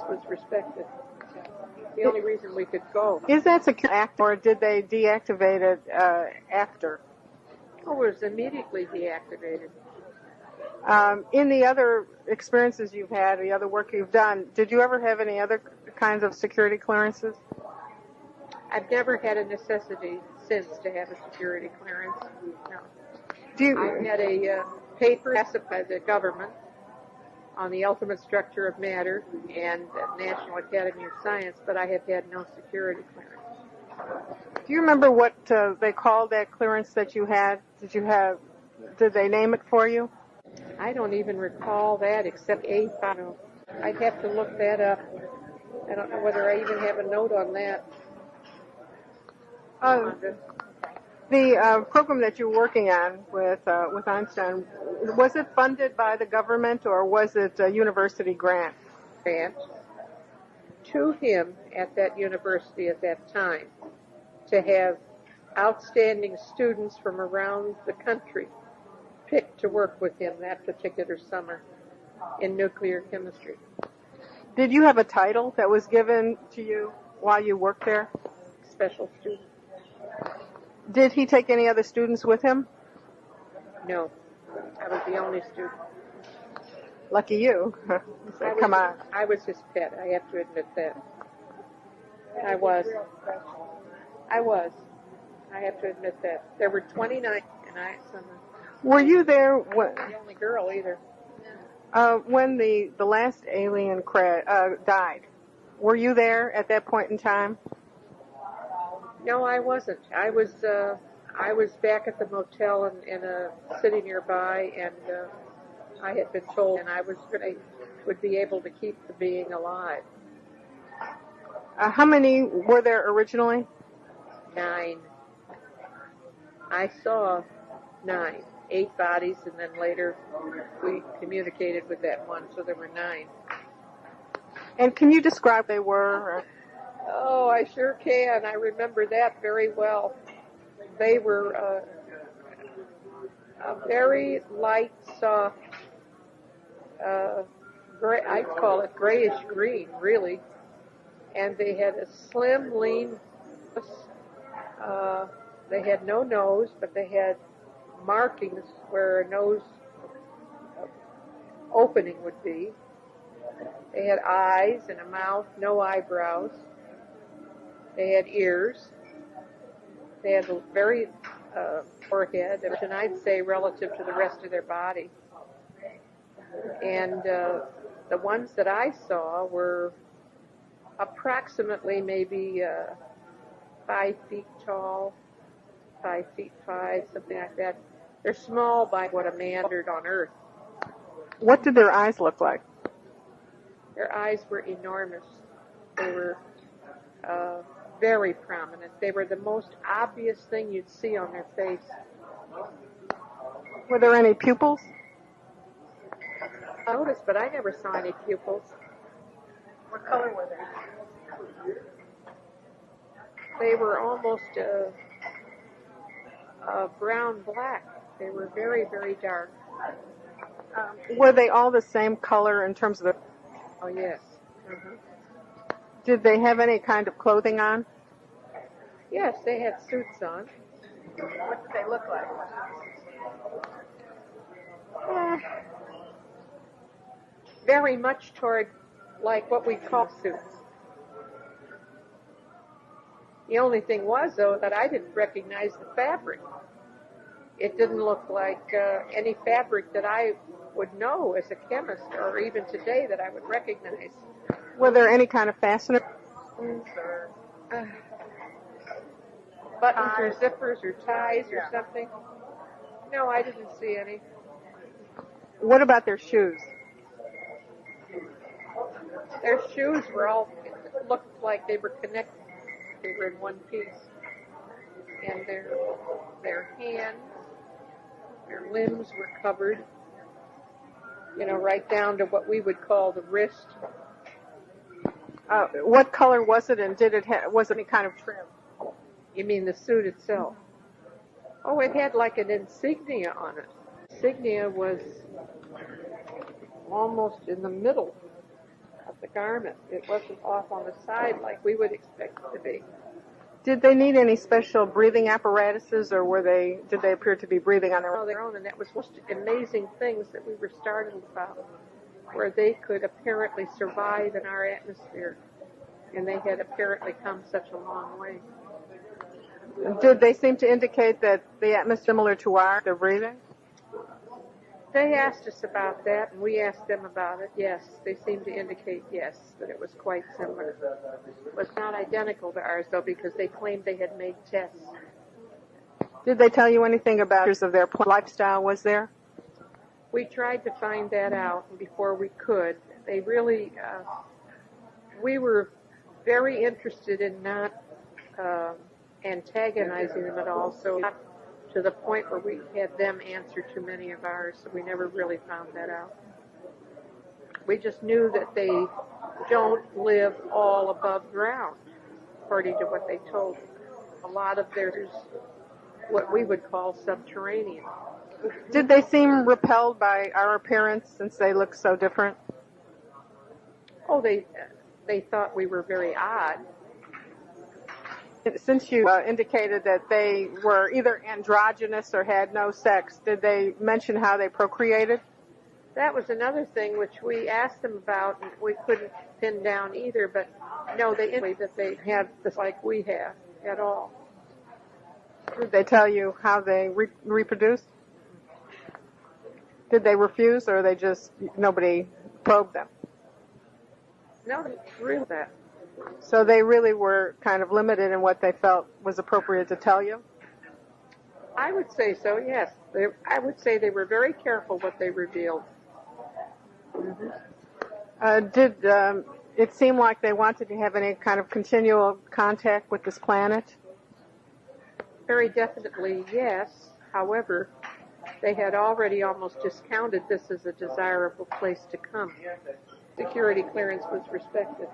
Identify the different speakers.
Speaker 1: was respected. The only reason we could go.
Speaker 2: Is that secure act, or did they deactivate it after?
Speaker 1: Oh, it was immediately deactivated.
Speaker 2: In the other experiences you've had, the other work you've done, did you ever have any other kinds of security clearances?
Speaker 1: I've never had a necessity since to have a security clearance. No. I had a paper passed by the government on the ultimate structure of matter and the National Academy of Science, but I have had no security clearance.
Speaker 2: Do you remember what they called that clearance that you had? Did they name it for you?
Speaker 1: I don't even recall that except A5. I'd have to look that up. I don't know whether I even have a note on that.
Speaker 2: The program that you're working on with Einstein, was it funded by the government or was it a university grant?
Speaker 1: Grant to him at that university at that time to have outstanding students from around the country picked to work with him that particular summer in nuclear chemistry.
Speaker 2: Did you have a title that was given to you while you worked there?
Speaker 1: Special student.
Speaker 2: Did he take any other students with him?
Speaker 1: No. I was the only student.
Speaker 2: Lucky you. Come on.
Speaker 1: I was his pet. I have to admit that. I was. I have to admit that. There were 29 and I summer.
Speaker 2: Were you there
Speaker 1: the only girl either.
Speaker 2: When the last alien died? Were you there at that point in time?
Speaker 1: No, I wasn't. I was back at the motel in a city nearby, and I had been told, and I would be able to keep the being alive.
Speaker 2: How many were there originally?
Speaker 1: 9. I saw 9. 8 bodies, and then later we communicated with that one, so there were 9.
Speaker 2: And can you describe what they were?
Speaker 1: Oh, I sure can. I remember that very well. They were a very light, soft, gray, I'd call it grayish green, really. And they had a slim, lean, they had no nose, but they had markings where a nose opening would be. They had eyes and a mouth, no eyebrows. They had ears. They had a very forehead, and I'd say relative to the rest of their body. And the ones that I saw were approximately maybe 5 feet tall, 5 feet 5, something like that. They're small by what a man ordered on Earth.
Speaker 2: What did their eyes look like?
Speaker 1: Their eyes were enormous. They were very prominent. They were the most obvious thing you'd see on their face.
Speaker 2: Were there any pupils?
Speaker 1: I noticed, but I never saw any pupils.
Speaker 2: What color were they?
Speaker 1: They were almost brown-black. They were very, very dark.
Speaker 2: Were they all the same color in terms of the...
Speaker 1: Oh, yes. Mm-hmm.
Speaker 2: Did they have any kind of clothing on?
Speaker 1: Yes, they had suits on.
Speaker 2: What did they look like?
Speaker 1: Very much toward like what we call suits. The only thing was, though, that I didn't recognize the fabric. It didn't look like any fabric that I would know as a chemist, or even today that I would recognize.
Speaker 2: Were there any kind of fasteners?
Speaker 1: Buttons or zippers or ties or something? No, I didn't see any.
Speaker 2: What about their shoes?
Speaker 1: Their shoes were all, looked like they were connected. They were in one piece. And their hands, their limbs were covered, right down to what we would call the wrist.
Speaker 2: What color was it, and was it any kind of trim?
Speaker 1: You mean the suit itself? Oh, it had like an insignia on it. Insignia was almost in the middle of the garment. It wasn't off on the side like we would expect it to be.
Speaker 2: Did they need any special breathing apparatuses, or did they appear to be breathing on
Speaker 1: Their own, and that was one of the amazing things that we were startled about, where they could apparently survive in our atmosphere, and they had apparently come such a long way.
Speaker 2: Did they seem to indicate that the atmosphere is similar to ours, their breathing?
Speaker 1: They asked us about that, and we asked them about it. Yes, they seemed to indicate yes, that it was quite similar. It was not identical to ours, though, because they claimed they had made tests.
Speaker 2: Did they tell you anything about of their lifestyle was there?
Speaker 1: We tried to find that out before we could. They really, we were very interested in not antagonizing them at all, so not to the point where we had them answer too many of ours, so we never really found that out. We just knew that they don't live all above ground, according to what they told us. A lot of theirs, what we would call subterranean.
Speaker 2: Did they seem repelled by our appearance since they look so different?
Speaker 1: Oh, they thought we were very odd.
Speaker 2: Since you indicated that they were either androgynous or had no sex, did they mention how they procreated?
Speaker 1: That was another thing which we asked them about, and we couldn't pin down either, but no, they indicated that they had this like we have at all.
Speaker 2: Did they tell you how they reproduced? Did they refuse, or nobody probed them?
Speaker 1: No, they really that.
Speaker 2: So they really were kind of limited in what they felt was appropriate to tell you?
Speaker 1: I would say so, yes. I would say they were very careful what they revealed. Mm-hmm.
Speaker 2: Did it seem like they wanted to have any kind of continual contact with this planet?
Speaker 1: Very definitely, yes. However, they had already almost discounted this as a desirable place to come. Security clearance was respected.